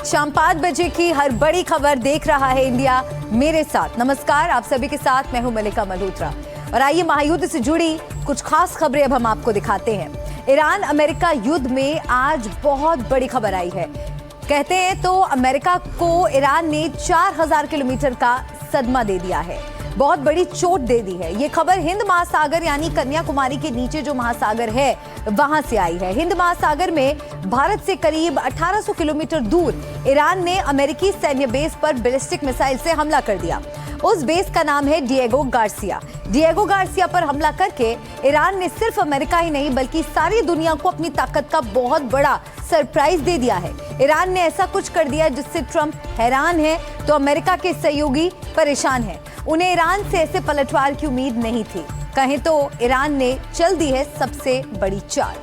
शाम 5 बजे की हर बड़ी खबर देख रहा है इंडिया मेरे साथ। नमस्कार, आप सभी के साथ मैं हूं मलिका मल्होत्रा और आइए महायुद्ध से जुड़ी कुछ खास खबरें अब हम आपको दिखाते हैं। ईरान अमेरिका युद्ध में आज बहुत बड़ी खबर आई है। कहते हैं तो अमेरिका को ईरान ने 4000 किलोमीटर का सदमा दे दिया है, बहुत बड़ी चोट दे दी है। ये खबर हिंद महासागर यानी कन्याकुमारी के नीचे जो महासागर है वहां से आई है। हिंद महासागर में भारत से करीब 1800 किलोमीटर दूर ईरान ने अमेरिकी सैन्य बेस पर बैलिस्टिक मिसाइल से हमला कर दिया। उस बेस का नाम है डिएगो गार्सिया। डिएगो गार्सिया पर हमला करके ईरान ने सिर्फ अमेरिका ही नहीं बल्कि सारी दुनिया को अपनी ताकत का बहुत बड़ा सरप्राइज दे दिया है। ईरान ने ऐसा कुछ कर दिया जिससे ट्रंप हैरान है तो अमेरिका के सहयोगी परेशान हैं। उन्हें ईरान से ऐसे पलटवार की उम्मीद नहीं थी। कहें तो ईरान ने चल दी है सबसे बड़ी चाल।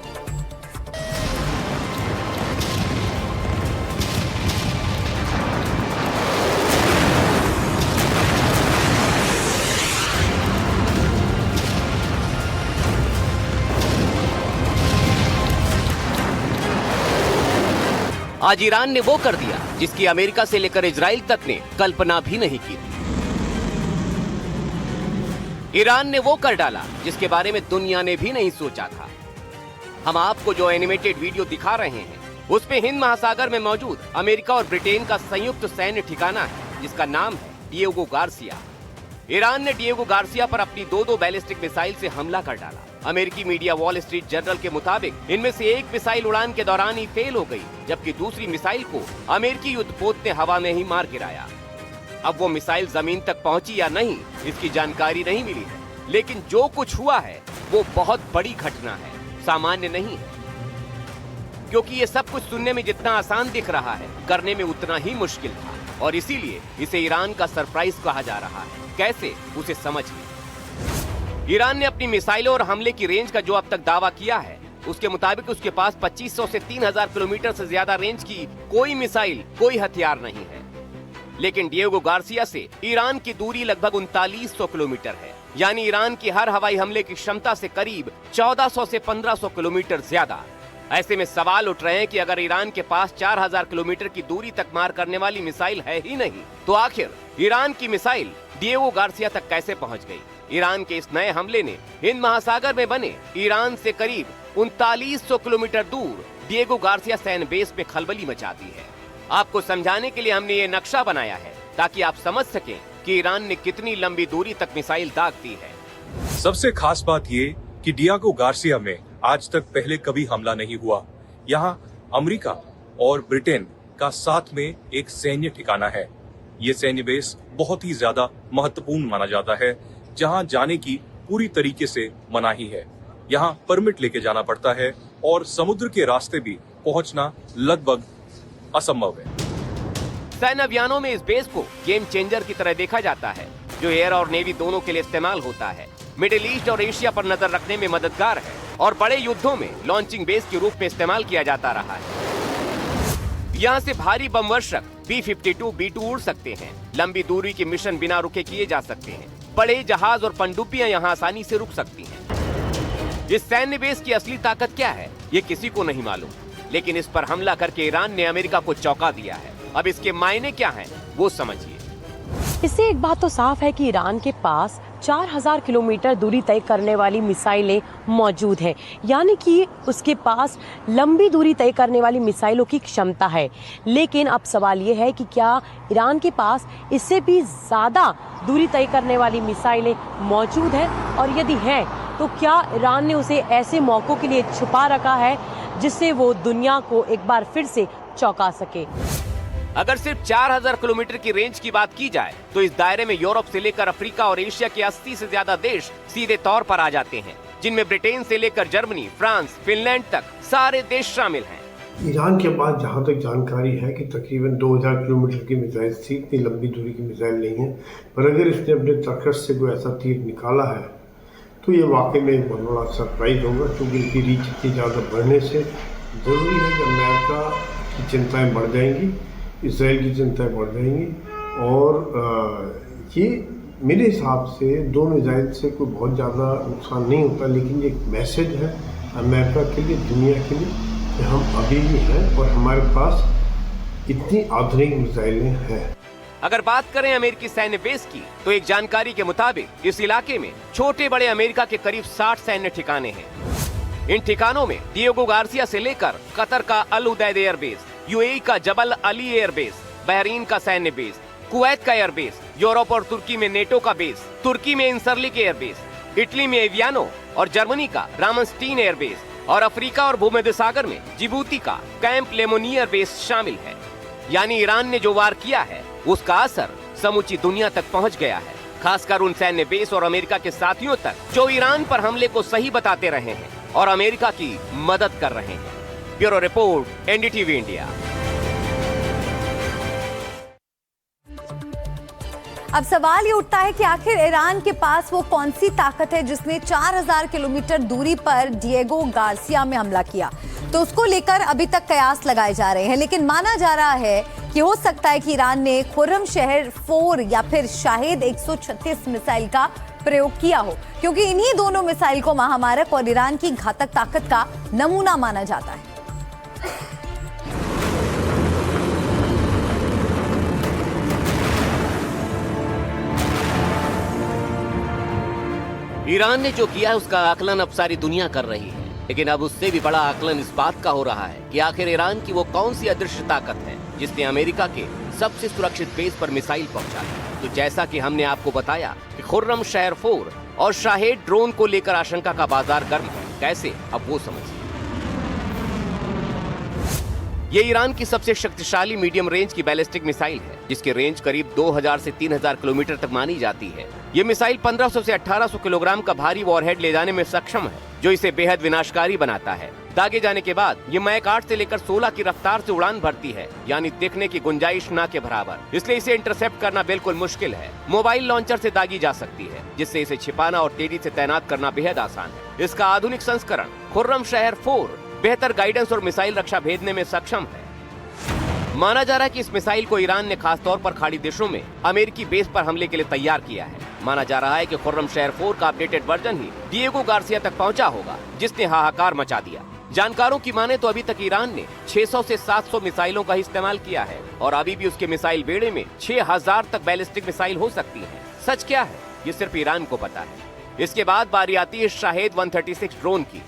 आज ईरान ने वो कर दिया जिसकी अमेरिका से लेकर इजराइल तक ने कल्पना भी नहीं की। ईरान ने वो कर डाला जिसके बारे में दुनिया ने भी नहीं सोचा था। हम आपको जो एनिमेटेड वीडियो दिखा रहे हैं उसमें हिंद महासागर में मौजूद अमेरिका और ब्रिटेन का संयुक्त सैन्य ठिकाना है जिसका नाम है डिएगो गार्सिया। ईरान ने डिएगो गार्सिया पर अपनी दो बैलिस्टिक मिसाइल से हमला कर डाला। अमेरिकी मीडिया वॉल स्ट्रीट जर्नल के मुताबिक इनमें से एक मिसाइल उड़ान के दौरान ही फेल हो गई, जबकि दूसरी मिसाइल को अमेरिकी युद्धपोत ने हवा में ही मार गिराया। अब वो मिसाइल जमीन तक पहुंची या नहीं इसकी जानकारी नहीं मिली है, लेकिन जो कुछ हुआ है वो बहुत बड़ी घटना है, सामान्य नहीं है। क्योंकि ये सब कुछ सुनने में जितना आसान दिख रहा है करने में उतना ही मुश्किल था और इसीलिए इसे ईरान का सरप्राइज कहा जा रहा है। कैसे, उसे समझिए। ईरान ने अपनी मिसाइलों और हमले की रेंज का जो अब तक दावा किया है उसके मुताबिक उसके पास 2500 से 3000 किलोमीटर से ज्यादा रेंज की कोई मिसाइल, कोई हथियार नहीं है। लेकिन डिएगो गार्सिया से ईरान की दूरी लगभग 3900 किलोमीटर है, यानी ईरान की हर हवाई हमले की क्षमता से करीब 1400 से 1500 किलोमीटर ज्यादा। ऐसे में सवाल उठ रहे हैं कि अगर ईरान के पास 4000 किलोमीटर की दूरी तक मार करने वाली मिसाइल है ही नहीं तो आखिर ईरान की मिसाइल डिएगो गार्सिया तक कैसे पहुंच गई। ईरान के इस नए हमले ने हिंद महासागर में बने ईरान से करीब 3900 किलोमीटर दूर डिएगो गार्सिया सैन्य बेस में खलबली मचा दी है। आपको समझाने के लिए हमने ये नक्शा बनाया है ताकि आप समझ सकें कि ईरान ने कितनी लंबी दूरी तक मिसाइल दाग दी है। सबसे खास बात ये कि डिएगो गार्सिया में आज तक पहले कभी हमला नहीं हुआ। यहाँ अमेरिका और ब्रिटेन का साथ में एक सैन्य ठिकाना है। ये सैन्य बेस बहुत ही ज्यादा महत्वपूर्ण माना जाता है, जहाँ जाने की पूरी तरीके से मनाही है। यहाँ परमिट लेके जाना पड़ता है और समुद्र के रास्ते भी पहुँचना लगभग असंभव है। सैन्य अभियानों में इस बेस को गेम चेंजर की तरह देखा जाता है, जो एयर और नेवी दोनों के लिए इस्तेमाल होता है। मिडिल ईस्ट और एशिया पर नजर रखने में मददगार है और बड़े युद्धों में लॉन्चिंग बेस के रूप में इस्तेमाल किया जाता रहा है। यहाँ से भारी बम वर्षक B-52 B-2 उड़ सकते हैं। लंबी दूरी के मिशन बिना रुके किए जा सकते हैं। बड़े जहाज और पनडुब्बियां यहाँ आसानी से रुक सकती हैं। इस सैन्य बेस की असली ताकत क्या है ये किसी को नहीं मालूम, लेकिन इस पर हमला करके ईरान ने अमेरिका को चौंका दिया है। अब इसके मायने क्या हैं वो समझिए। इससे एक बात तो साफ है कि ईरान के पास 4000 किलोमीटर दूरी तय करने वाली मिसाइलें मौजूद हैं, यानी कि उसके पास लंबी दूरी तय करने वाली मिसाइलों की क्षमता है। लेकिन अब सवाल ये है कि क्या ईरान के पास इससे भी ज़्यादा दूरी तय करने वाली मिसाइलें मौजूद हैं, और यदि हैं तो क्या ईरान ने उसे ऐसे मौक़ों के लिए छुपा रखा है जिससे वो दुनिया को एक बार फिर से चौंका सके। अगर सिर्फ 4000 किलोमीटर की रेंज की बात की जाए तो इस दायरे में यूरोप से लेकर अफ्रीका और एशिया के 80 से ज्यादा देश सीधे तौर पर आ जाते हैं, जिनमें ब्रिटेन से लेकर जर्मनी, फ्रांस, फिनलैंड तक सारे देश शामिल हैं। ईरान के पास जहां तक जानकारी है कि तकरीबन 2000 किलोमीटर की मिसाइल थी, इतनी लंबी दूरी की मिसाइल नहीं है, पर अगर इसने अपने तरकश से कोई ऐसा तीर निकाला है तो ये वाकई में एक बहुत बड़ा सरप्राइज होगा, क्योंकि इनकी रीच इतनी ज़्यादा बढ़ने से ज़रूरी है कि अमेरिका की चिंताएँ बढ़ जाएंगी, इसराइल की चिंताएं बढ़ जाएंगी और ये मेरे हिसाब से दो मिसाइल से कोई बहुत ज़्यादा नुकसान नहीं होता, लेकिन ये एक मैसेज है अमेरिका के लिए, दुनिया के लिए कि हम अभी भी हैं और हमारे पास इतनी आधुनिक मिसाइलें हैं। अगर बात करें अमेरिकी सैन्य बेस की, तो एक जानकारी के मुताबिक इस इलाके में छोटे बड़े अमेरिका के करीब 60 सैन्य ठिकाने हैं। इन ठिकानों में डिएगो गार्सिया से लेकर कतर का अल उदैद एयरबेस, यूएई का जबल अली एयरबेस, बहरीन का सैन्य बेस, कुवैत का एयरबेस, यूरोप और तुर्की में नेटो का बेस, तुर्की में इंसरलिक एयरबेस, इटली में एवियानो और जर्मनी का रामनस्टीन एयरबेस और अफ्रीका और भूमध्य सागर में जिबूती का कैंप लेमोनी एयरबेस शामिल है। यानी ईरान ने जो वार किया है उसका असर समूची दुनिया तक पहुंच गया है, खासकर उन सैन्य बेस और अमेरिका के साथियों तक जो ईरान पर हमले को सही बताते रहे हैं और अमेरिका की मदद कर रहे हैं। Bureau report, NDTV India. अब सवाल ये उठता है कि आखिर ईरान के पास वो कौन सी ताकत है जिसने 4000 किलोमीटर दूरी पर डिएगो गार्सिया में हमला किया। तो उसको लेकर अभी तक कयास लगाए जा रहे हैं, लेकिन माना जा रहा है कि हो सकता है कि ईरान ने खुर्रमशहर 4 या फिर शाहेद 136 मिसाइल का प्रयोग किया हो, क्योंकि इन्हीं दोनों मिसाइल को महामारक और ईरान की घातक ताकत का नमूना माना जाता है। ईरान ने जो किया है उसका आकलन अब सारी दुनिया कर रही है, लेकिन अब उससे भी बड़ा आकलन इस बात का हो रहा है कि आखिर ईरान की वो कौन सी अदृश्य ताकत है जिसने अमेरिका के सबसे सुरक्षित बेस पर मिसाइल पहुंचाई। तो जैसा कि हमने आपको बताया कि खुर्रमशहर 4 और शाहेद ड्रोन को लेकर आशंका का बाजार गर्म है। कैसे, अब वो समझिए। ये ईरान की सबसे शक्तिशाली मीडियम रेंज की बैलिस्टिक मिसाइल है, जिसकी रेंज करीब 2000 से 3000 किलोमीटर तक मानी जाती है। ये मिसाइल 1500 से 1800 किलोग्राम का भारी वॉरहेड ले जाने में सक्षम है, जो इसे बेहद विनाशकारी बनाता है। दागे जाने के बाद ये मैक 8 से लेकर 16 की रफ्तार से उड़ान भरती है, यानी देखने की गुंजाइश ना के बराबर। इसलिए इसे इंटरसेप्ट करना बिल्कुल मुश्किल है। मोबाइल लॉन्चर से दागी जा सकती है, जिससे इसे छिपाना और तेजी से तैनात करना बेहद आसान है। इसका आधुनिक संस्करण खुर्रमशहर 4 बेहतर गाइडेंस और मिसाइल रक्षा भेजने में सक्षम है। माना जा रहा है कि इस मिसाइल को ईरान ने खासतौर पर खाड़ी देशों में अमेरिकी बेस पर हमले के लिए तैयार किया है। माना जा रहा है कि खुर्रमशहर 4 का अपडेटेड वर्जन ही डिएगो गार्सिया तक पहुंचा होगा, जिसने हाहाकार मचा दिया। जानकारों की माने तो अभी तक ईरान ने 600 से 700 मिसाइलों का इस्तेमाल किया है और अभी भी उसके मिसाइल बेड़े में 6000 तक बैलिस्टिक मिसाइल हो सकती है। सच क्या है ये सिर्फ ईरान को पता है। इसके बाद बारी आती है शाहेद 136 ड्रोन की।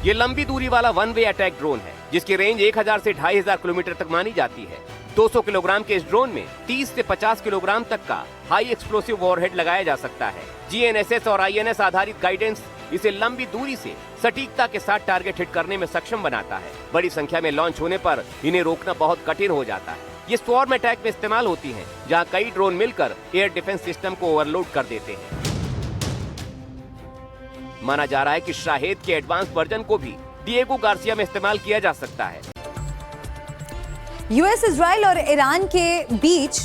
ये लंबी दूरी वाला वन वे अटैक ड्रोन है, जिसकी रेंज 1000 से 2500 किलोमीटर तक मानी जाती है। 200 किलोग्राम के इस ड्रोन में 30 से 50 किलोग्राम तक का हाई एक्सप्लोसिव वॉरहेड लगाया जा सकता है। जीएनएसएस और आईएनएस आधारित गाइडेंस इसे लंबी दूरी से सटीकता के साथ टारगेट हिट करने में सक्षम बनाता है। बड़ी संख्या में लॉन्च होने पर इन्हें रोकना बहुत कठिन हो जाता है। ये स्वॉर्म अटैक में इस्तेमाल होती हैं, जहां कई ड्रोन मिलकर एयर डिफेंस सिस्टम को ओवरलोड कर देते हैं। माना जा रहा है कि शाहेद के एडवांस वर्जन को भी डिएगो गार्सिया में इस्तेमाल किया जा सकता है। यूएस, इजराइल और ईरान के बीच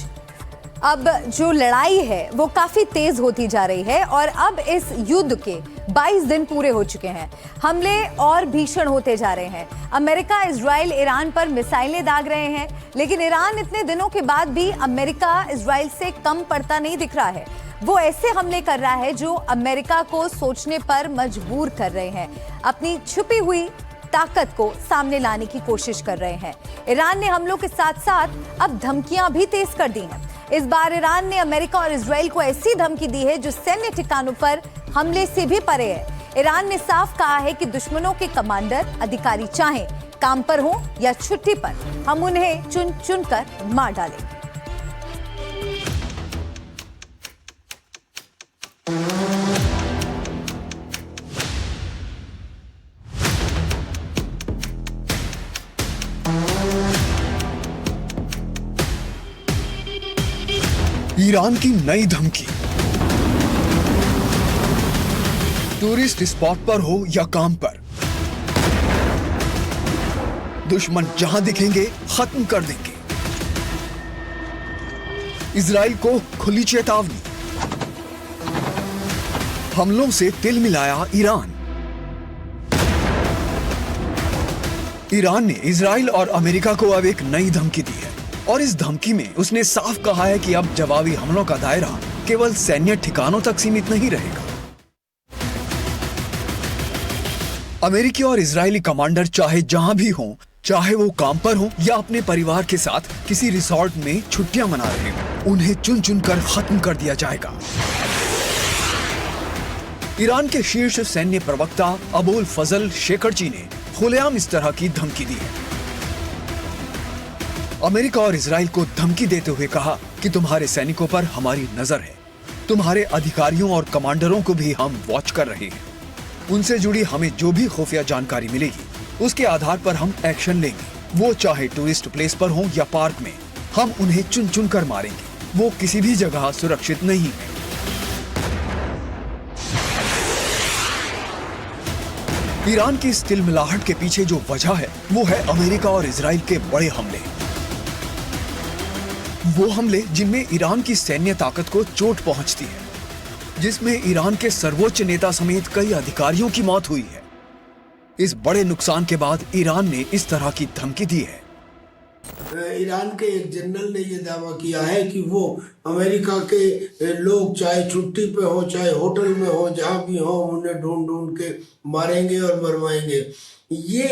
अब जो लड़ाई है वो काफी तेज होती जा रही है और अब इस युद्ध के 22 दिन पूरे हो चुके हैं। हमले और भीषण होते जा रहे हैं। अमेरिका, इजराइल ईरान पर मिसाइलें दाग रहे हैं, लेकिन ईरान इतने दिनों के बाद भी अमेरिका इजराइल से कम पड़ता नहीं दिख रहा है। वो ऐसे हमले कर रहा है जो अमेरिका को सोचने पर मजबूर कर रहे हैं, अपनी छुपी हुई ताकत को सामने लाने की कोशिश कर रहे हैं। ईरान ने हमलों के साथ साथ अब धमकियां भी तेज कर दी हैं। इस बार ईरान ने अमेरिका और इजराइल को ऐसी धमकी दी है जो सैन्य ठिकानों पर हमले से भी परे है। ईरान ने साफ कहा है कि दुश्मनों के कमांडर, अधिकारी चाहे काम पर हो या छुट्टी पर, हम उन्हें चुन चुन कर मार डालेंगे। ईरान की नई धमकी। टूरिस्ट स्पॉट पर हो या काम पर, दुश्मन जहां दिखेंगे खत्म कर देंगे। इजराइल को खुली चेतावनी। हमलों से तिल मिलाया ईरान। ईरान ने इजराइल और अमेरिका को अब एक नई धमकी दी है और इस धमकी में उसने साफ कहा है कि अब जवाबी हमलों का दायरा केवल सैन्य ठिकानों तक सीमित नहीं रहेगा। अमेरिकी और इजरायली कमांडर चाहे जहां भी हों, चाहे वो काम पर हो या अपने परिवार के साथ किसी रिसोर्ट में छुट्टियां मना रहे हो, उन्हें चुन चुन कर खत्म कर दिया जाएगा। ईरान के शीर्ष सैन्य प्रवक्ता अबुल फजल शेखरची ने खुलेआम इस तरह की धमकी दी है। अमेरिका और इजराइल को धमकी देते हुए कहा कि तुम्हारे सैनिकों पर हमारी नजर है, तुम्हारे अधिकारियों और कमांडरों को भी हम वॉच कर रहे हैं, उनसे जुड़ी हमें जो भी खुफिया जानकारी मिलेगी उसके आधार पर हम एक्शन लेंगे, वो चाहे टूरिस्ट प्लेस पर हो या पार्क में, हम उन्हें चुन चुन कर मारेंगे, वो किसी भी जगह सुरक्षित नहीं है। ईरान की इस तिलमिलाहट के पीछे जो वजह है वो है अमेरिका और इजराइल के बड़े हमले, वो हमले जिनमें ईरान की सैन्य ताकत को चोट पहुंचती है, जिसमें ईरान के सर्वोच्च नेता समेत कई अधिकारियों की मौत हुई है। इस बड़े नुकसान के बाद ईरान ने इस तरह की धमकी दी है। ईरान के एक जनरल ने यह दावा किया है कि वो अमेरिका के लोग चाहे छुट्टी पे हो चाहे होटल में हो जहां भी हो उन्हें ढूंढ ढूंढ के मारेंगे और मरवाएंगे। ये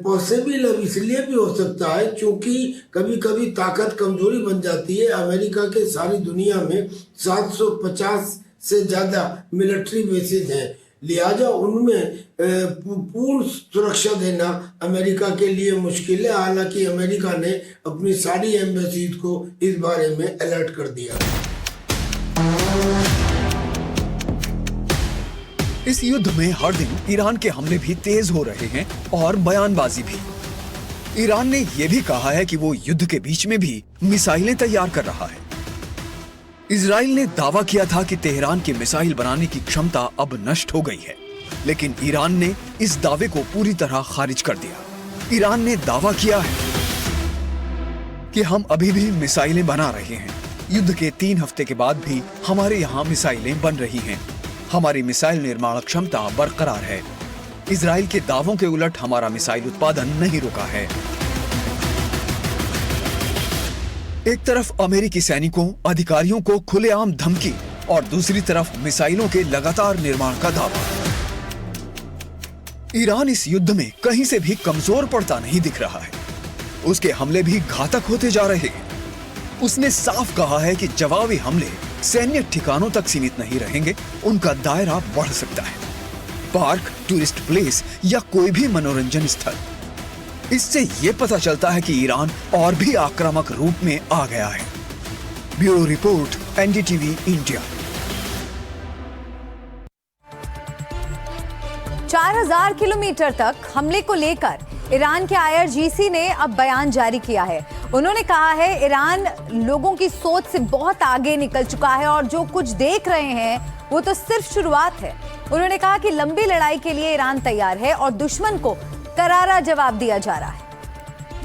पॉसिबल अब इसलिए भी हो सकता है क्योंकि कभी कभी ताकत कमजोरी बन जाती है। अमेरिका के सारी दुनिया में 750 से ज्यादा मिलिट्री बेसेस हैं, लिहाजा उनमें पूर्ण सुरक्षा देना अमेरिका के लिए मुश्किल है। हालांकि अमेरिका ने अपनी सारी एम्बेसीज को इस बारे में अलर्ट कर दिया। इस युद्ध में हर दिन ईरान के हमले भी तेज हो रहे हैं और बयानबाजी भी। ईरान ने यह भी कहा है कि वो युद्ध के बीच में भी मिसाइलें तैयार कर रहा है। इजराइल ने दावा किया था कि तेहरान की मिसाइल बनाने की क्षमता अब नष्ट हो गई है, लेकिन ईरान ने इस दावे को पूरी तरह खारिज कर दिया। ईरान ने दावा किया है कि हम अभी भी मिसाइलें बना रहे हैं, युद्ध के 3 हफ्ते के बाद भी हमारे यहाँ मिसाइलें बन रही हैं, हमारी मिसाइल निर्माण क्षमता बरकरार है। इजराइल के दावों के उलट हमारा मिसाइल उत्पादन नहीं रुका है। एक तरफ अमेरिकी सैनिकों अधिकारियों को खुलेआम धमकी और दूसरी तरफ मिसाइलों के लगातार निर्माण का दावा। ईरान इस युद्ध में कहीं से भी कमजोर पड़ता नहीं दिख रहा है, उसके हमले भी घातक होते जा रहे हैं। उसने साफ कहा है कि जवाबी हमले सैन्य ठिकानों तक सीमित नहीं रहेंगे, उनका दायरा बढ़ सकता है, पार्क, टूरिस्ट प्लेस या कोई भी मनोरंजन स्थल। इससे ये पता चलता है कि ईरान और भी आक्रामक रूप में आ गया है। Bureau report, NDTV India. 4000 kilometre तक हमले को लेकर ईरान के आईआरजीसी ने अब बयान जारी किया है। उन्होंने कहा है ईरान लोगों की सोच से बहुत आगे निकल चुका है और जो कुछ देख रहे हैं वो तो सिर्फ शुरुआत है। उन्होंने कहा कि लंबी लड़ाई के लिए ईरान तैयार है और दुश्मन को करारा जवाब दिया जा रहा है।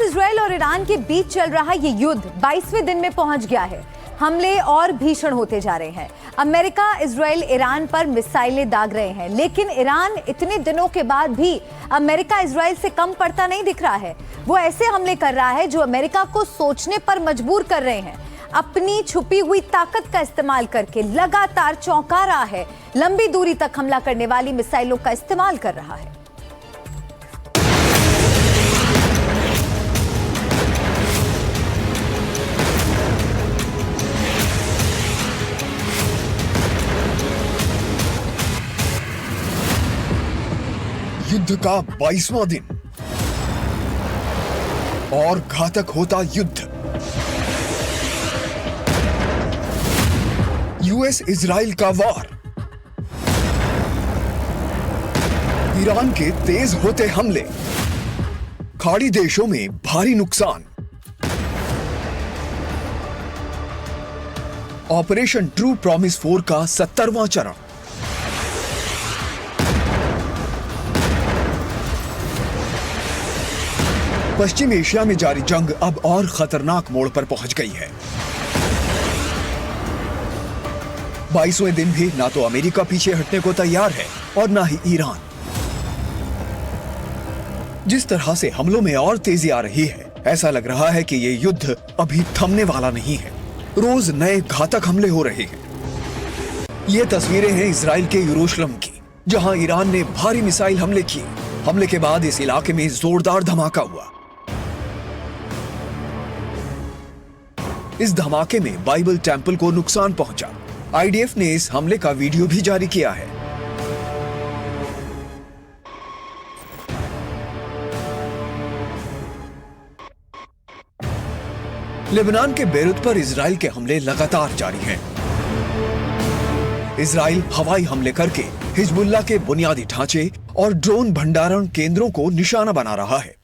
इजराइल और ईरान के बीच चल रहा ये युद्ध 22वें दिन में पहुंच गया है। हमले और भीषण होते जा रहे हैं। अमेरिका, इजराइल ईरान पर मिसाइलें दाग रहे हैं, लेकिन ईरान इतने दिनों के बाद भी अमेरिका इजराइल से कम पड़ता नहीं दिख रहा है। वो ऐसे हमले कर रहा है जो अमेरिका को सोचने पर मजबूर कर रहे हैं। अपनी छुपी हुई ताकत का इस्तेमाल करके लगातार चौंका रहा है। लंबी दूरी तक हमला करने वाली मिसाइलों का इस्तेमाल कर रहा है। युद्ध का 22वां दिन और घातक होता युद्ध। यूएस इजराइल का वार, ईरान के तेज होते हमले, खाड़ी देशों में भारी नुकसान, ऑपरेशन ट्रू प्रॉमिस 4 का 70वां चरण। पश्चिम एशिया में जारी जंग अब और खतरनाक मोड़ पर पहुंच गई है। 22वें दिन भी ना तो अमेरिका पीछे हटने को तैयार है और ना ही ईरान। जिस तरह से हमलों में और तेजी आ रही है, ऐसा लग रहा है कि ये युद्ध अभी थमने वाला नहीं है। रोज नए घातक हमले हो रहे हैं। ये तस्वीरें हैं इजराइल के यरूशलेम की, जहां ईरान ने भारी मिसाइल हमले किए। हमले के बाद इस इलाके में जोरदार धमाका हुआ। इस धमाके में बाइबल टेंपल को नुकसान पहुंचा। आईडीएफ ने इस हमले का वीडियो भी जारी किया है। लेबनान के बेरूत पर इजराइल के हमले लगातार जारी हैं। इजराइल हवाई हमले करके हिजबुल्लाह के बुनियादी ढांचे और ड्रोन भंडारण केंद्रों को निशाना बना रहा है।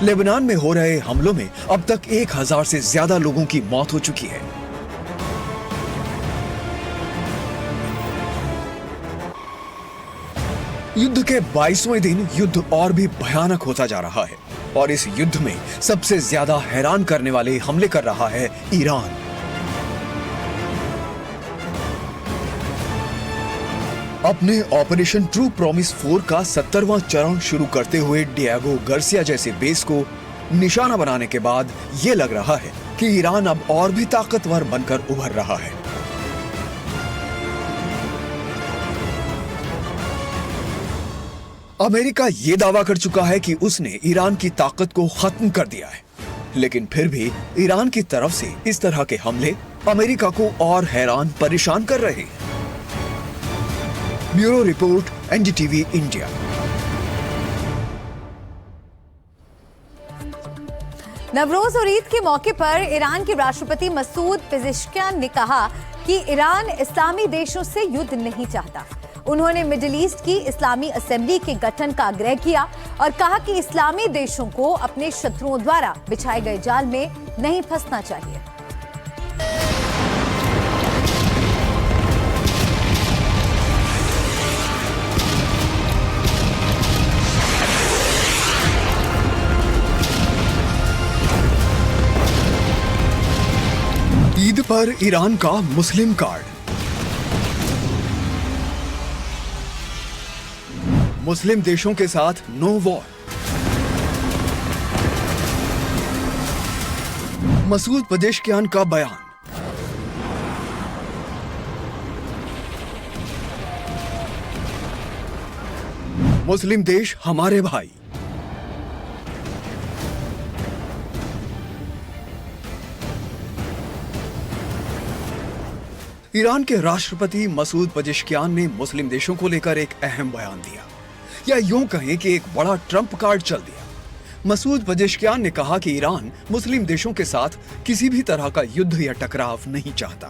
लेबनान में हो रहे हमलों में अब तक 1000 से ज्यादा लोगों की मौत हो चुकी है। युद्ध के 22वें दिन युद्ध और भी भयानक होता जा रहा है और इस युद्ध में सबसे ज्यादा हैरान करने वाले हमले कर रहा है ईरान। अपने ऑपरेशन ट्रू प्रॉमिस 4 का 70वां चरण शुरू करते हुए डिएगो गार्सिया जैसे बेस को निशाना बनाने के बाद यह लग रहा है कि ईरान अब और भी ताकतवर बनकर उभर रहा है। अमेरिका ये दावा कर चुका है कि उसने ईरान की ताकत को खत्म कर दिया है, लेकिन फिर भी ईरान की तरफ से इस तरह के हमले अमेरिका को और हैरान परेशान कर रहे हैं। Bureau report, NDTV India. Navroz और ईद के मौके पर ईरान के राष्ट्रपति मसूद पेजेश्कियान ने कहा कि ईरान इस्लामी देशों से युद्ध नहीं चाहता। उन्होंने मिडिल ईस्ट की इस्लामी असेंबली के गठन का आग्रह किया और कहा कि इस्लामी देशों को अपने शत्रुओं द्वारा बिछाए गए जाल में नहीं फंसना चाहिए। ईद पर ईरान का मुस्लिम कार्ड। मुस्लिम देशों के साथ नो वॉर। मसूद पेजेश्कियान का बयान। मुस्लिम देश हमारे भाई। ईरान के राष्ट्रपति मसूद पेजेश्कियान ने मुस्लिम देशों को लेकर एक अहम बयान दिया, या यूं कहें कि एक बड़ा ट्रम्प कार्ड चल दिया। मसूद पेजेश्कियान ने कहा कि ईरान मुस्लिम देशों के साथ किसी भी तरह का युद्ध या टकराव नहीं चाहता।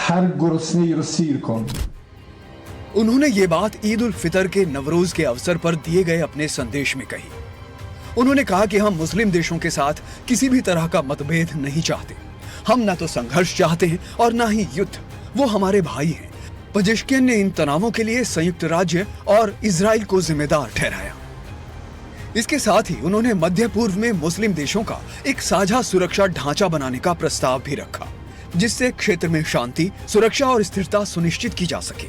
हर गुरस्ने रो सीर कौन। उन्होंने ये बात ईद उल फितर के नवरोज के अवसर पर दिए गए अपने संदेश में कही। उन्होंने कहा कि हम मुस्लिम देशों के साथ किसी भी तरह का मतभेद नहीं चाहते। हम ना तो संघर्ष चाहते हैं और ना ही युद्ध। वो हमारे भाई हैं। पेजेश्कियान ने इन तनावों के लिए संयुक्त राज्य और इजराइल को जिम्मेदार ठहराया। इसके साथ ही उन्होंने मध्य पूर्व में मुस्लिम देशों का एक साझा सुरक्षा ढांचा बनाने का प्रस्ताव भी रखा, जिससे क्षेत्र में शांति, सुरक्षा और स्थिरता सुनिश्चित की जा सके।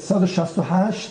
168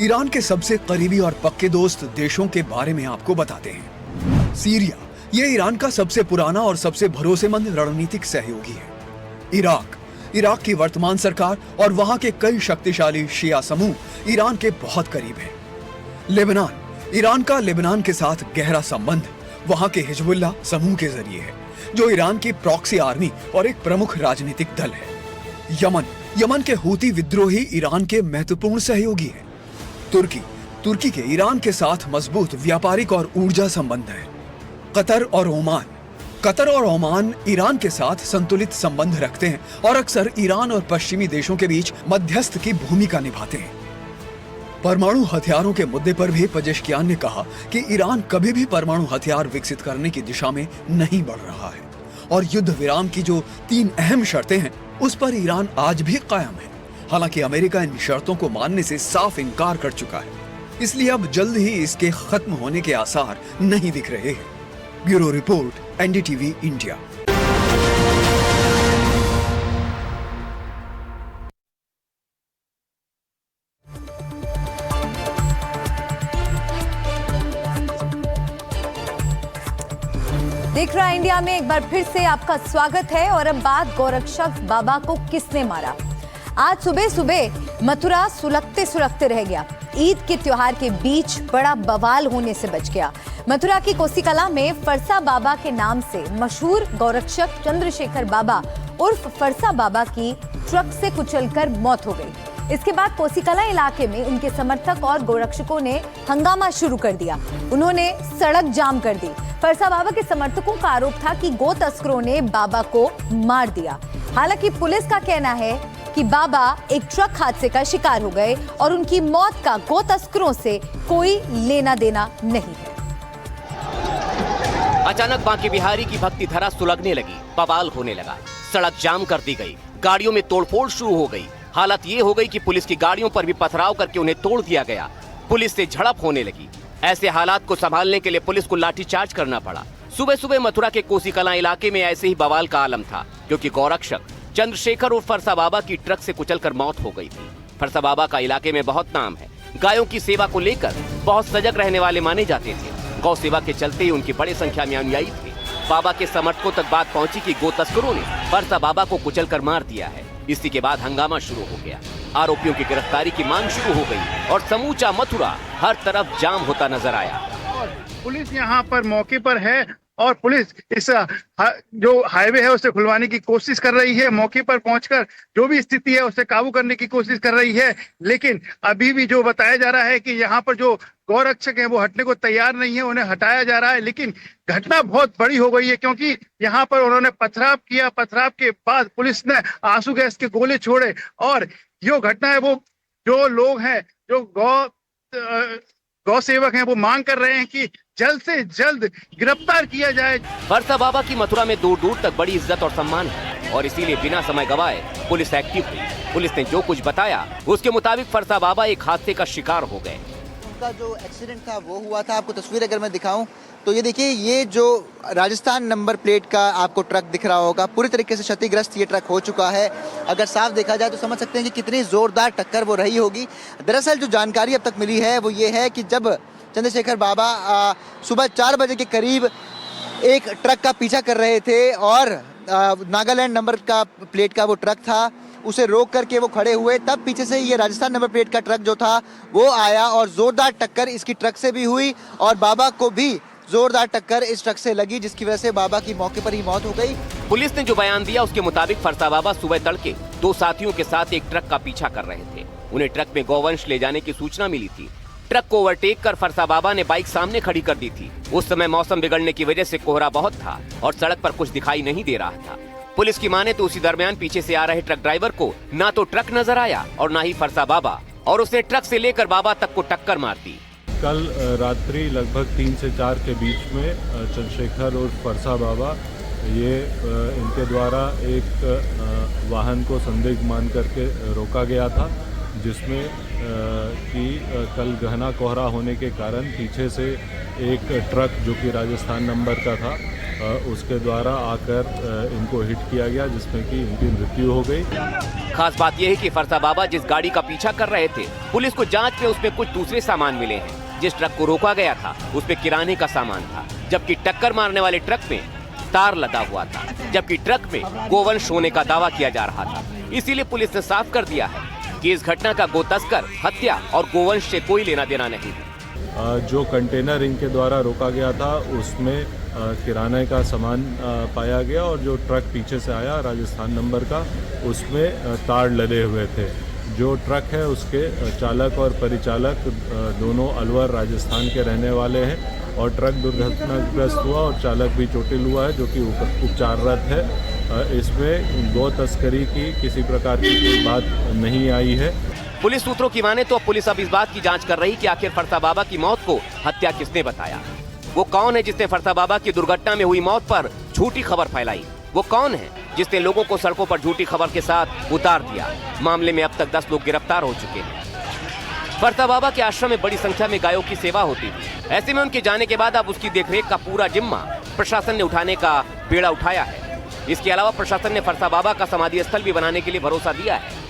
ईरान के सबसे करीबी और पक्के दोस्त देशों के बारे में आपको बताते हैं। सीरिया, ये ईरान का सबसे पुराना और सबसे भरोसेमंद रणनीतिक सहयोगी है। इराक की वर्तमान सरकार और वहां के कई शक्तिशाली शिया समूह ईरान के बहुत करीब हैं। लेबनान, ईरान का लेबनान के साथ गहरा संबंध वहां के हिजबुल्लाह समूह के जरिए है, जो ईरान की प्रॉक्सी आर्मी और एक प्रमुख राजनीतिक दल है। यमन के हूती विद्रोही ईरान के महत्वपूर्ण सहयोगी हैं। तुर्की के ईरान के साथ मजबूत व्यापारिक और ऊर्जा संबंध है। कतर और ओमान। कतर और ओमान ईरान के साथ संतुलित संबंध रखते हैं और अक्सर ईरान और पश्चिमी देशों के बीच मध्यस्थ की भूमिका निभाते हैं। परमाणु हथियारों के मुद्दे पर भी पेजेश्कियान ने कहा कि ईरान कभी भी परमाणु हथियार विकसित करने की दिशा में नहीं बढ़ रहा है और युद्ध विराम की जो 3 अहम शर्तें हैं उस पर ईरान आज भी कायम है। हालांकि अमेरिका इन शर्तों को मानने से साफ इनकार कर चुका है, इसलिए अब जल्द ही इसके खत्म होने के आसार नहीं दिख रहे हैं। Bureau report, NDTV India. देख रहा इंडिया में एक बार फिर से आपका स्वागत है। और अब बात गोरक्षक बाबा को किसने मारा। आज सुबह सुबह मथुरा सुलगते सुलगते रह गया। ईद के त्योहार के बीच बड़ा बवाल होने से बच गया। मथुरा की कोसीकला में फरसा बाबा के नाम से मशहूर गोरक्षक चंद्रशेखर बाबा उर्फ फरसा बाबा की ट्रक से कुचलकर मौत हो गई। इसके बाद कोसीकला इलाके में उनके समर्थक और गोरक्षकों ने हंगामा शुरू कर दिया। उन्होंने सड़क जाम कर दी। फरसा बाबा के समर्थकों का आरोप था कि गो तस्करों ने बाबा को मार दिया। हालांकि पुलिस का कहना है कि बाबा एक ट्रक हादसे का शिकार हो गए और उनकी मौत का गो तस्करों से कोई लेना देना नहीं है। अचानक बांके बिहारी की भक्ति धरा सुलगने लगी, बवाल होने लगा। सड़क जाम कर दी गई, गाड़ियों में तोड़फोड़ शुरू हो गई। हालत ये हो गई कि पुलिस की गाड़ियों पर भी पथराव करके उन्हें तोड़ दिया गया। पुलिस से झड़प होने लगी। ऐसे हालात को संभालने के लिए पुलिस को लाठीचार्ज करना पड़ा। सुबह सुबह मथुरा के कोसीकला इलाके में ऐसे ही बवाल का आलम था, क्योंकि गोरक्षक चंद्रशेखर और फरसा बाबा की ट्रक से कुचलकर मौत हो गई थी। फरसा बाबा का इलाके में बहुत नाम है। गायों की सेवा को लेकर बहुत सजग रहने वाले माने जाते थे। गौ सेवा के चलते ही उनकी बड़ी संख्या में अनुयायी थे। बाबा के समर्थकों तक बात पहुंची कि गो तस्करों ने फरसा बाबा को कुचलकर मार दिया है। इसी के बाद हंगामा शुरू हो गया। आरोपियों की गिरफ्तारी की मांग शुरू हो गई और समूचा मथुरा हर तरफ जाम होता नजर आया। पुलिस यहाँ पर मौके पर है और पुलिस इस जो हाईवे है उसे खुलवाने की कोशिश कर रही है। मौके पर पहुंचकर जो भी स्थिति है उसे काबू करने की कोशिश कर रही है। लेकिन अभी भी जो बताया जा रहा है कि यहाँ पर जो गौरक्षक हैं वो हटने को तैयार नहीं है, उन्हें हटाया जा रहा है। लेकिन घटना बहुत बड़ी हो गई है, क्योंकि यहाँ पर उन्होंने पथराव किया। पथराव के बाद पुलिस ने आंसू गैस के गोले छोड़े और जो घटना है वो जो लोग हैं, जो गौ सेवक हैं, वो मांग कर रहे हैं कि जल्द से जल्द गिरफ्तार किया जाए। फरसा बाबा की मथुरा में दूर दूर तक बड़ी इज्जत और सम्मान है और इसीलिए बिना समय गवाए पुलिस एक्टिव हुई। पुलिस ने जो कुछ बताया उसके मुताबिक फरसा बाबा एक हादसे का शिकार हो गए। उनका जो एक्सीडेंट था वो हुआ था। आपको तस्वीर अगर मैं दिखाऊं तो ये देखिए, ये जो राजस्थान नंबर प्लेट का आपको ट्रक दिख रहा होगा, पूरी तरीके से क्षतिग्रस्त ये ट्रक हो चुका है। अगर साफ देखा जाए तो समझ सकते हैं कि कितनी जोरदार टक्कर वो रही होगी। दरअसल जो जानकारी अब तक मिली है वो ये है कि जब चंद्रशेखर बाबा सुबह 4 बजे के करीब एक ट्रक का पीछा कर रहे थे और नागालैंड नंबर का प्लेट का वो ट्रक था, उसे रोक करके वो खड़े हुए, तब पीछे से ये राजस्थान नंबर प्लेट का ट्रक जो था वो आया और जोरदार टक्कर इसकी ट्रक से भी हुई और बाबा को भी जोरदार टक्कर इस ट्रक से लगी, जिसकी वजह से बाबा की मौके पर ही मौत हो गई। पुलिस ने जो बयान दिया उसके मुताबिक फरसा बाबा सुबह तड़के 2 साथियों के साथ एक ट्रक का पीछा कर रहे थे। उन्हें ट्रक में गौवंश ले जाने की सूचना मिली थी। ट्रक को ओवरटेक कर फरसा बाबा ने बाइक सामने खड़ी कर दी थी। उस समय मौसम बिगड़ने की वजह से कोहरा बहुत था और सड़क पर कुछ दिखाई नहीं दे रहा था। पुलिस की माने तो उसी दरमियान पीछे से आ रहे ट्रक ड्राइवर को ना तो ट्रक नजर आया और ना ही फरसा बाबा, और उसने ट्रक से लेकर बाबा तक को टक्कर मार दी। कल रात्रि लगभग 3 से 4 के बीच में चंद्रशेखर और फरसा बाबा ये इनके द्वारा एक वाहन को संदिग्ध मान करके रोका गया था, जिसमें कि कल घना कोहरा होने के कारण पीछे से एक ट्रक जो कि राजस्थान नंबर का था उसके द्वारा आकर इनको हिट किया गया, जिसमें कि इनकी मृत्यु हो गई। खास बात यह है कि फरसा बाबा जिस गाड़ी का पीछा कर रहे थे, पुलिस को जांच में उसमें कुछ दूसरे सामान मिले हैं। जिस ट्रक को रोका गया था उसमें किराने का सामान था, जबकि टक्कर मारने वाले ट्रक में तार लगा हुआ था, जबकि ट्रक में गोवंश होने का दावा किया जा रहा था। इसीलिए पुलिस ने साफ कर दिया है कि इस घटना का गो तस्कर, हत्या और गोवंश से कोई लेना देना नहीं है। जो कंटेनर इनके द्वारा रोका गया था उसमें किराने का सामान पाया गया और जो ट्रक पीछे से आया राजस्थान नंबर का उसमें तार लदे हुए थे। जो ट्रक है उसके चालक और परिचालक दोनों अलवर राजस्थान के रहने वाले हैं और ट्रक दुर्घटनाग्रस्त हुआ और चालक भी चोटिल हुआ है, जो कि उपचाररत है। इसमें गौ तस्करी की किसी प्रकार की कोई बात नहीं आई है। पुलिस सूत्रों की माने तो पुलिस अब इस बात की जांच कर रही कि आखिर फरसा बाबा की मौत को हत्या किसने बताया। वो कौन है जिसने फरसा बाबा की दुर्घटना में हुई मौत पर झूठी खबर फैलाई? वो कौन है जिसने लोगों को सड़कों पर झूठी खबर के साथ उतार दिया? मामले में अब तक 10 लोग गिरफ्तार हो चुके हैं। फरसा बाबा के आश्रम में बड़ी संख्या में गायों की सेवा होती थी। ऐसे में उनके जाने के बाद अब उसकी देखरेख का पूरा जिम्मा प्रशासन ने उठाने का बेड़ा उठाया है। इसके अलावा प्रशासन ने फरसा बाबा का समाधि स्थल भी बनाने के लिए भरोसा दिया है।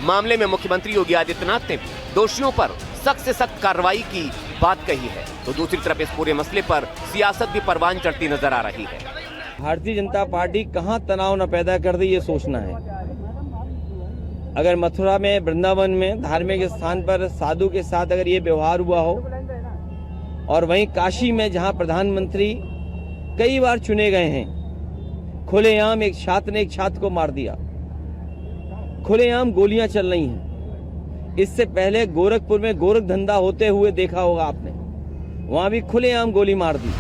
मामले में मुख्यमंत्री योगी आदित्यनाथ ने भी दोषियों पर सख्त से सख्त कार्रवाई की बात कही है, तो दूसरी तरफ इस पूरे मसले पर सियासत भी परवान चढ़ती नजर आ रही है। भारतीय जनता पार्टी कहां तनाव न पैदा कर दे, ये सोचना है। अगर मथुरा में, वृंदावन में धार्मिक स्थान पर साधु के साथ अगर ये व्यवहार हुआ हो, और वहीं काशी में जहां प्रधानमंत्री कई बार चुने गए हैं, खुलेआम एक छात्र ने एक छात्र को मार दिया, खुलेआम गोलियां चल रही हैं। इससे पहले गोरखपुर में गोरख धंधा होते हुए देखा होगा आपने, वहां भी खुलेआम गोली मार दी।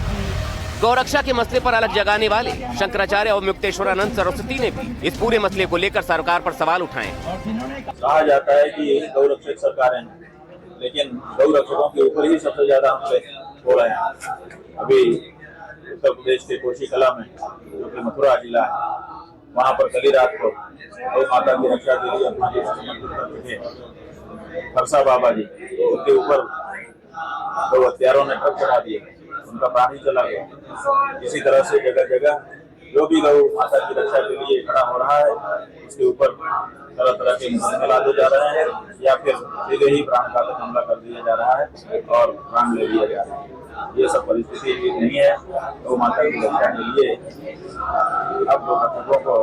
गौरक्षा के मसले पर अलग जगाने वाले शंकराचार्य और मुक्तेश्वरानंद सरस्वती ने भी इस पूरे मसले को लेकर सरकार पर सवाल उठाए। कहा जाता है कि यही गौरक्षक सरकार है, लेकिन गौरक्षकों के ऊपर ही सबसे ज्यादा हमले हो रहे हैं। अभी उत्तर प्रदेश के कोशी कला में, जो कि मथुरा जिला है, वहाँ पर कल रात को गौ माता की रक्षा के लिए अपना जीवन समर्पित कर चुके फरसा बाबा जी, उनके ऊपर दो हत्यारों ने ट्रक चढ़ा दिए, उनका प्राण ही चला गया। इसी तरह से जगह जगह जो भी गौ माता की रक्षा के लिए खड़ा हो रहा है, उसके ऊपर तरह तरह के मुकदमे लादे जा रहे हैं, या फिर सीधे ही प्राण घातक हमला कर दिया जा रहा है और प्राण ले लिया जा रहा है। ये सब परिस्थिति ठीक नहीं है। गौ माता की रक्षा के लिए अब लोग रक्षकों को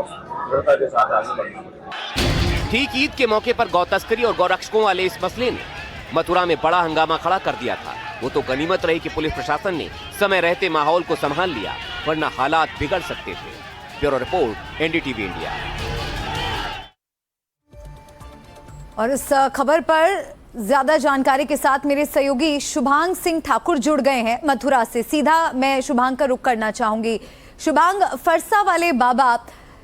दृढ़ता के साथ आगे बढ़ना है। ठीक ईद के मौके पर गौ तस्करी और गौरक्षकों वाले इस मसले ने मथुरा में बड़ा हंगामा खड़ा कर दिया था। वो तो गनीमत रही कि पुलिस प्रशासन ने समय रहते माहौल को संभाल लिया, वरना हालात बिगड़ सकते थे। Bureau report, NDTV India. और इस खबर पर ज्यादा जानकारी के साथ मेरे सहयोगी शुभांग सिंह ठाकुर जुड़ गए हैं मथुरा से। सीधा मैं शुभांग का रुख करना चाहूंगी। शुभांग, फरसा वाले बाबा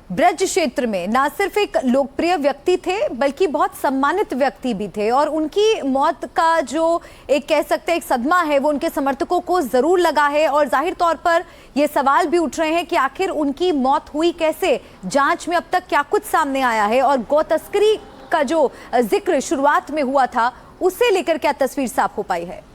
ब्रज क्षेत्र में ना सिर्फ एक लोकप्रिय व्यक्ति थे, बल्कि बहुत सम्मानित व्यक्ति भी थे, और उनकी मौत का जो एक कह सकते हैं एक सदमा है, वो उनके समर्थकों को जरूर लगा है। और जाहिर तौर पर ये सवाल भी उठ रहे हैं कि आखिर उनकी मौत हुई कैसे, जांच में अब तक क्या कुछ सामने आया है, और गौ तस्करी का जो जिक्र शुरुआत में हुआ था, उससे लेकर क्या तस्वीर साफ हो पाई है?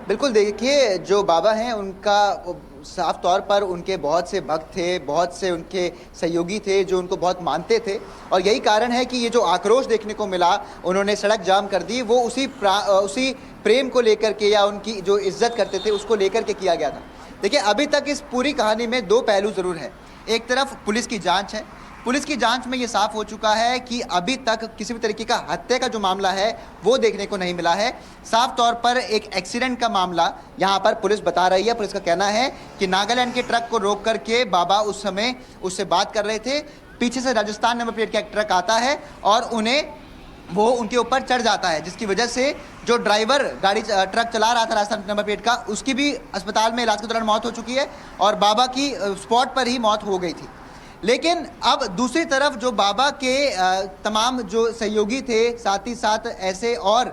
बिल्कुल, देखिए जो बाबा हैं उनका साफ तौर पर उनके बहुत से भक्त थे, बहुत से उनके सहयोगी थे जो उनको बहुत मानते थे, और यही कारण है कि ये जो आक्रोश देखने को मिला, उन्होंने सड़क जाम कर दी, वो उसी प्रेम को लेकर के या उनकी जो इज्जत करते थे उसको लेकर के किया गया था। देखिए, अभी तक इस पूरी कहानी में दो पहलू ज़रूर हैं। एक तरफ पुलिस की जांच है। पुलिस की जांच में ये साफ हो चुका है कि अभी तक किसी भी तरीके का हत्या का जो मामला है वो देखने को नहीं मिला है। साफ तौर पर एक एक्सीडेंट का मामला यहाँ पर पुलिस बता रही है। पुलिस का कहना है कि नागालैंड के ट्रक को रोक करके बाबा उस समय उससे बात कर रहे थे, पीछे से राजस्थान नंबर प्लेट का एक ट्रक आता है और वो उनके ऊपर चढ़ जाता है, जिसकी वजह से जो ड्राइवर गाड़ी ट्रक चला रहा था राजस्थान नंबर प्लेट का, उसकी भी अस्पताल में इलाज के दौरान मौत हो चुकी है और बाबा की स्पॉट पर ही मौत हो गई थी। लेकिन अब दूसरी तरफ जो बाबा के तमाम जो सहयोगी थे, साथ ही साथ ऐसे और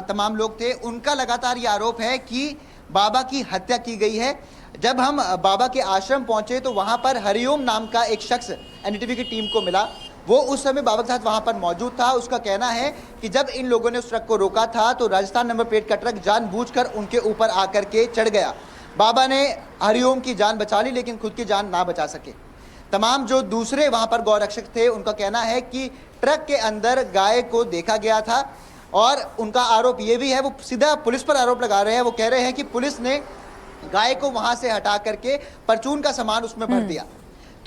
तमाम लोग थे, उनका लगातार ये आरोप है कि बाबा की हत्या की गई है। जब हम बाबा के आश्रम पहुंचे तो वहां पर हरिओम नाम का एक शख्स एनडीटीवी की टीम को मिला। वो उस समय बाबा के साथ वहां पर मौजूद था। उसका कहना है कि जब इन लोगों ने उस ट्रक को रोका था तो राजस्थान नंबर प्लेट का ट्रक जानबूझकर उनके ऊपर आकर के चढ़ गया। बाबा ने हरिओम की जान बचा ली लेकिन खुद की जान ना बचा सके। तमाम जो दूसरे वहां पर गौरक्षक थे उनका कहना है कि ट्रक के अंदर गाय को देखा गया था और उनका आरोप ये भी है, वो सीधा पुलिस पर आरोप लगा रहे हैं। वो कह रहे हैं कि पुलिस ने गाय को वहां से हटा करके परचून का सामान उसमें भर दिया।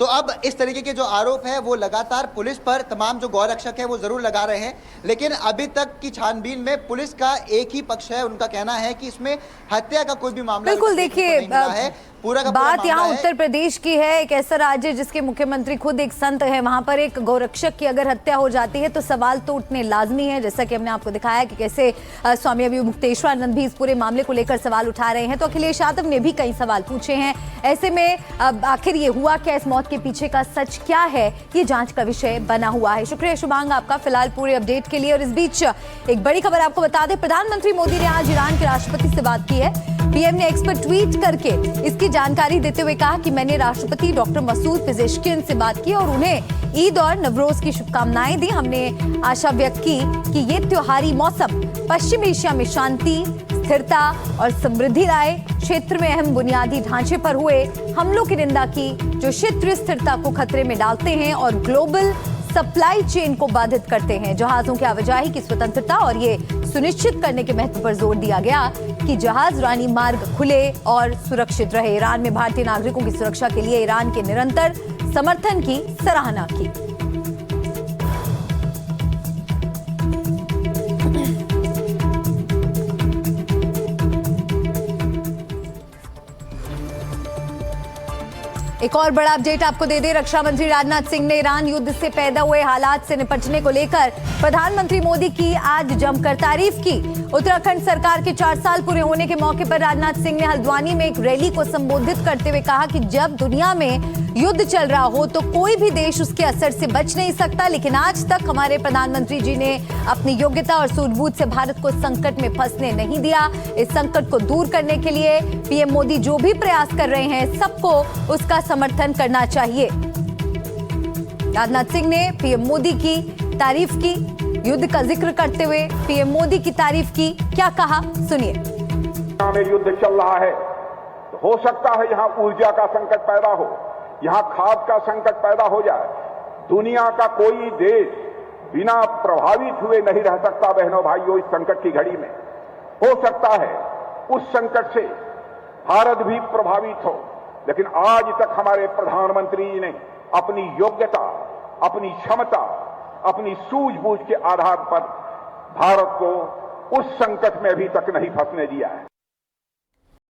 तो अब इस तरीके के जो आरोप है वो लगातार पुलिस पर तमाम जो गौरक्षक है वो जरूर लगा रहे हैं, लेकिन अभी तक की छानबीन में पुलिस का एक ही पक्ष है। उनका कहना है कि इसमें हत्या का कोई भी मामला बिल्कुल देखिए है। पूरा का बात पूरा यहाँ मामला है। उत्तर प्रदेश की है, एक ऐसा राज्य जिसके मुख्यमंत्री खुद एक संत है। वहां पर एक गौरक्षक की अगर हत्या हो जाती है तो सवाल तो उठने लाजमी है, जैसा कि हमने आपको दिखाया कि कैसे स्वामी अभिमुक्तेश्वरानंद भी इस पूरे मामले को लेकर सवाल उठा रहे हैं। तो अखिलेश यादव ने भी कई सवाल पूछे हैं। ऐसे में आखिर ये हुआ क्या, इस मौत के पीछे का सच क्या है, ये जांच का विषय बना हुआ है। शुक्रिया शुभांग आपका फिलहाल पूरे अपडेट के लिए। और इस बीच एक बड़ी खबर आपको बता दें, प्रधानमंत्री मोदी ने आज ईरान के राष्ट्रपति से बात की है। पीएम ने एक्स पर ट्वीट करके इसकी जानकारी देते हुए कहा कि मैंने राष्ट्रपति डॉक्टर मसूद पेजेश्कियन से बात की और उन्हें ईद और नवरोज की शुभकामनाएं दी। हमने आशा व्यक्त की कि ये त्योहारी मौसम पश्चिम एशिया में शांति, स्थिरता और समृद्धि लाए। क्षेत्र में अहम बुनियादी ढांचे पर हुए हमलों की निंदा की जो क्षेत्रीय स्थिरता को खतरे में डालते हैं और ग्लोबल सप्लाई चेन को बाधित करते हैं। जहाजों की आवाजाही की स्वतंत्रता और ये सुनिश्चित करने के महत्व पर जोर दिया गया कि जहाज रानी मार्ग खुले और सुरक्षित रहे। ईरान में भारतीय नागरिकों की सुरक्षा के लिए ईरान के निरंतर समर्थन की सराहना की। एक और बड़ा अपडेट आपको दे दे, रक्षा मंत्री राजनाथ सिंह ने ईरान युद्ध से पैदा हुए हालात से निपटने को लेकर प्रधानमंत्री मोदी की आज जमकर तारीफ की। उत्तराखंड सरकार के 4 साल पूरे होने के मौके पर राजनाथ सिंह ने हल्द्वानी में एक रैली को संबोधित करते हुए कहा कि जब दुनिया में युद्ध चल रहा हो तो कोई भी देश उसके असर से बच नहीं सकता, लेकिन आज तक हमारे प्रधानमंत्री जी ने अपनी योग्यता और सूझबूझ से भारत को संकट में फंसने नहीं दिया। इस संकट को दूर करने के लिए पीएम मोदी जो भी प्रयास कर रहे हैं सबको उसका समर्थन करना चाहिए। राजनाथ सिंह ने पीएम मोदी की तारीफ की। युद्ध का जिक्र करते हुए पीएम मोदी की तारीफ की, क्या कहा सुनिए। युद्ध चल रहा है, हो सकता है यहाँ ऊर्जा का संकट पैदा हो, यहाँ खाद का संकट पैदा हो जाए। दुनिया का कोई देश बिना प्रभावित हुए नहीं रह सकता बहनों भाइयों। इस संकट की घड़ी में हो सकता है उस संकट से भारत भी प्रभावित हो, लेकिन आज तक हमारे प्रधानमंत्री जी ने अपनी योग्यता, अपनी क्षमता, अपनी सूझबूझ के आधार पर भारत को उस संकट में अभी तक नहीं फंसने दिया है।